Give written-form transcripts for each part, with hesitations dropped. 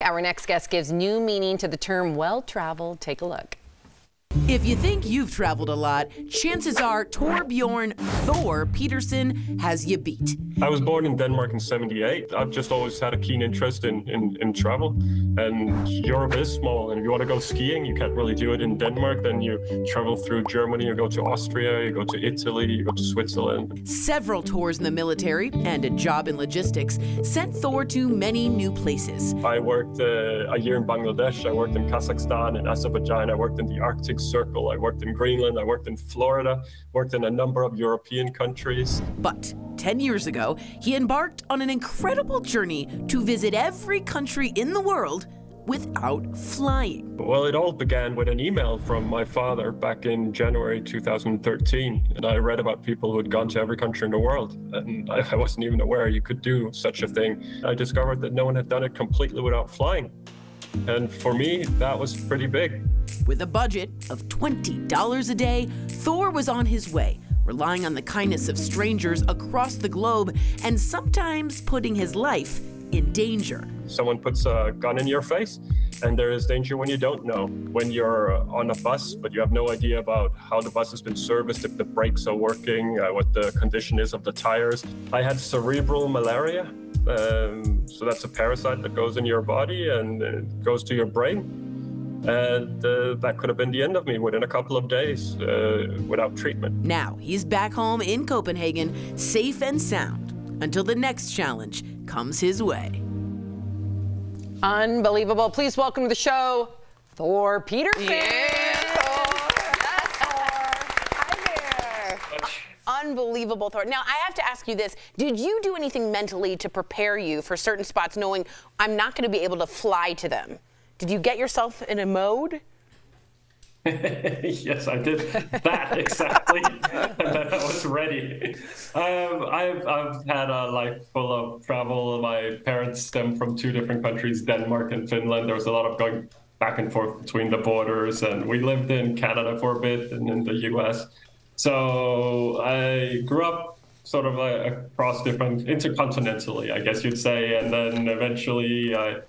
Our next guest gives new meaning to the term well-traveled. Take a look. If you think you've traveled a lot, chances are Torbjorn Thor Pedersen has you beat. I was born in Denmark in '78. I've just always had a keen interest in travel. And Europe is small, and if you want to go skiing, you can't really do it in Denmark. Then you travel through Germany, you go to Austria, you go to Italy, you go to Switzerland. Several tours in the military and a job in logistics sent Thor to many new places. I worked a year in Bangladesh, I worked in Kazakhstan and Azerbaijan, I worked in the Arctic Circle, I worked in Greenland, I worked in Florida, worked in a number of European countries. But 10 years ago, he embarked on an incredible journey to visit every country in the world without flying. Well, it all began with an email from my father back in January 2013. And I read about people who had gone to every country in the world. And I wasn't even aware you could do such a thing. I discovered that no one had done it completely without flying. And for me, that was pretty big. With a budget of $20 a day, Thor was on his way, relying on the kindness of strangers across the globe and sometimes putting his life in danger. Someone puts a gun in your face, and there is danger when you don't know. When you're on a bus, but you have no idea about how the bus has been serviced, if the brakes are working, what the condition is of the tires. I had cerebral malaria. So that's a parasite that goes in your body and it goes to your brain. And that could have been the end of me within a couple of days without treatment. Now he's back home in Copenhagen, safe and sound, until the next challenge comes his way. Unbelievable. Please welcome to the show, Thor Pedersen. Yes, Thor. Hi there. Unbelievable, Thor. Now, I have to ask you this. Did you do anything mentally to prepare you for certain spots, knowing I'm not going to be able to fly to them? Did you get yourself in a mode? Yes, I did that exactly, and then I was ready. I've had a life full of travel. My parents stem from two different countries, Denmark and Finland. There was a lot of going back and forth between the borders, and we lived in Canada for a bit and in the US. So I grew up sort of across different, intercontinentally, I guess you'd say, and then eventually I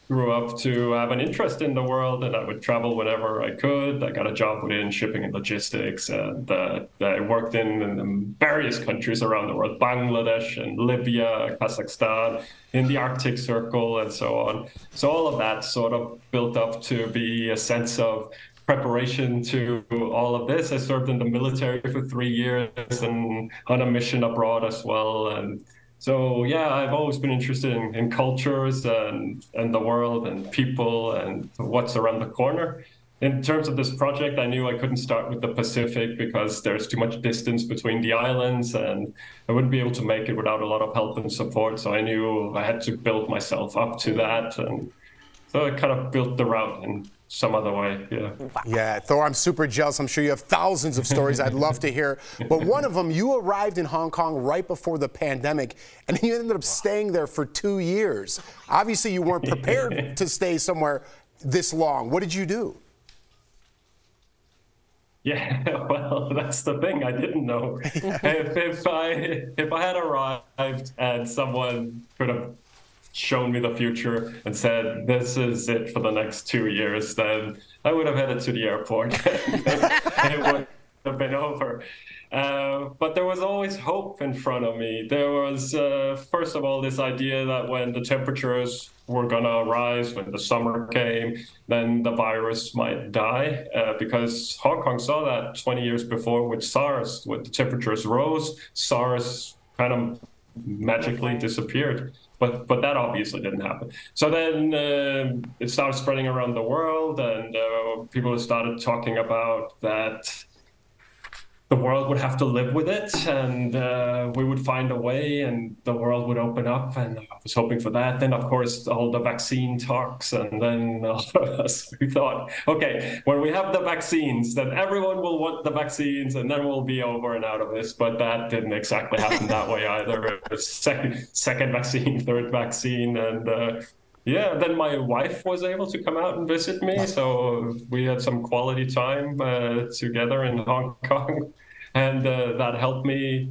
grew up to have an interest in the world, and I would travel whenever I could. I got a job within shipping and logistics, and I worked in various countries around the world, Bangladesh and Libya, Kazakhstan, in the Arctic Circle, and so on. So all of that sort of built up to be a sense of preparation to all of this. I served in the military for 3 years and on a mission abroad as well. And so, yeah, I've always been interested in cultures and the world and people and what's around the corner. In terms of this project, I knew I couldn't start with the Pacific because there's too much distance between the islands and I wouldn't be able to make it without a lot of help and support. So I knew I had to build myself up to that. And so I kind of built the route in some other way, yeah. Yeah, Thor, I'm super jealous. I'm sure you have thousands of stories I'd love to hear. But one of them, you arrived in Hong Kong right before the pandemic, and you ended up staying there for 2 years. Obviously, you weren't prepared to stay somewhere this long. What did you do? Yeah, well, that's the thing. I didn't know. If I had arrived and someone could have shown me the future and said, this is it for the next 2 years, then I would have headed to the airport and it would have been over. But there was always hope in front of me. There was, first of all, this idea that when the temperatures were going to rise, when the summer came, then the virus might die. Because Hong Kong saw that 20 years before with SARS. When the temperatures rose, SARS kind of magically disappeared. But that obviously didn't happen. So then it started spreading around the world, and people started talking about that the world would have to live with it, and we would find a way, and the world would open up, and I was hoping for that. Then, of course, all the vaccine talks, and then all of us, we thought, okay, when we have the vaccines, then everyone will want the vaccines, and then we'll be over and out of this. But that didn't exactly happen that way either. It was second vaccine, third vaccine, and yeah, then my wife was able to come out and visit me, so we had some quality time together in Hong Kong. And that helped me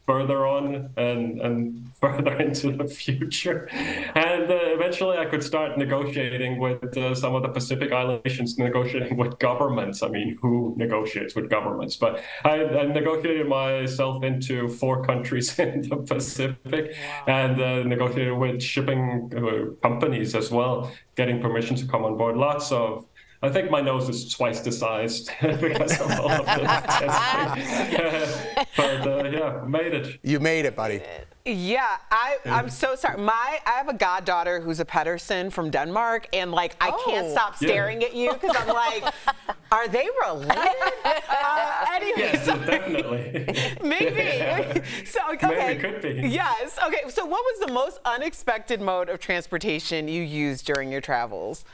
further on and further into the future. And eventually I could start negotiating with some of the Pacific Island nations, negotiating with governments. I mean, who negotiates with governments? But I negotiated myself into 4 countries in the Pacific. Wow. And negotiated with shipping companies as well, getting permission to come on board. Lots of, I think my nose is twice the size because of all of the testing. But yeah, made it. You made it, buddy. Yeah, I'm so sorry. I have a goddaughter who's a Pederson from Denmark, and like I can't stop staring at you because I'm like, are they related? Anyway, yes, definitely. Maybe. Yeah. So okay. Maybe could be. Yes. Okay. So what was the most unexpected mode of transportation you used during your travels?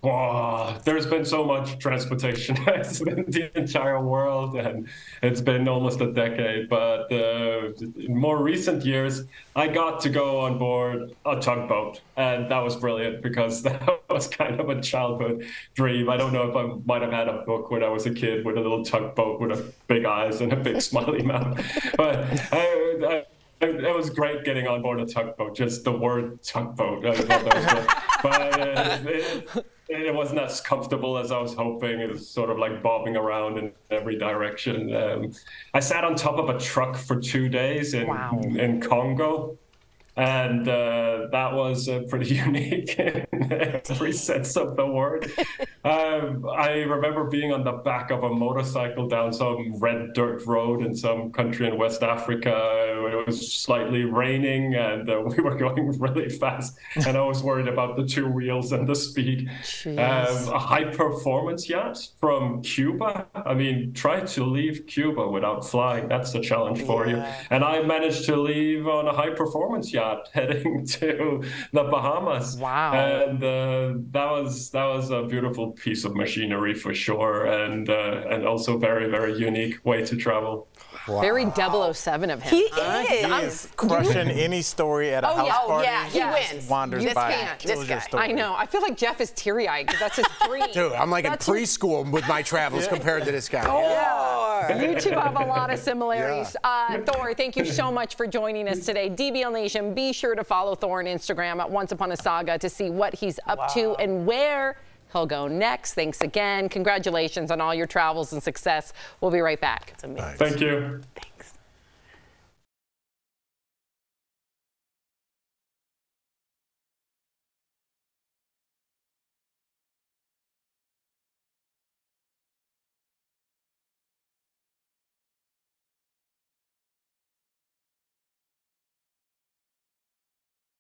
Wow, there's been so much transportation. It's been the entire world, and it's been almost a decade. But in more recent years, I got to go on board a tugboat, and that was brilliant because that was kind of a childhood dream. I don't know if I might have had a book when I was a kid with a little tugboat with big eyes and a big smiley mouth, but it was great getting on board a tugboat. Just the word tugboat. But it wasn't as comfortable as I was hoping. It was sort of like bobbing around in every direction. I sat on top of a truck for 2 days in Congo. And that was pretty unique in every sense of the word. I remember being on the back of a motorcycle down some red dirt road in some country in West Africa. It was slightly raining, and we were going really fast. And I was worried about the 2 wheels and the speed. A high-performance yacht from Cuba. I mean, try to leave Cuba without flying. That's a challenge for you. And I managed to leave on a high-performance yacht heading to the Bahamas. Wow. And that was a beautiful piece of machinery for sure, and also very, very unique way to travel. Wow. Very 007 of him. He is crushing any story at a house party. Yeah, he wins. Wanders by. This guy. I know. I feel like Jeff is teary-eyed because that's his dream. Dude, I'm like in preschool with my travels compared to this guy. You two have a lot of similarities. Thor, thank you so much for joining us today. DBL Nation, be sure to follow Thor on Instagram at Once Upon a Saga to see what he's up to and where he'll go next. Thanks again. Congratulations on all your travels and success. We'll be right back. It's amazing. Thank you. Thanks.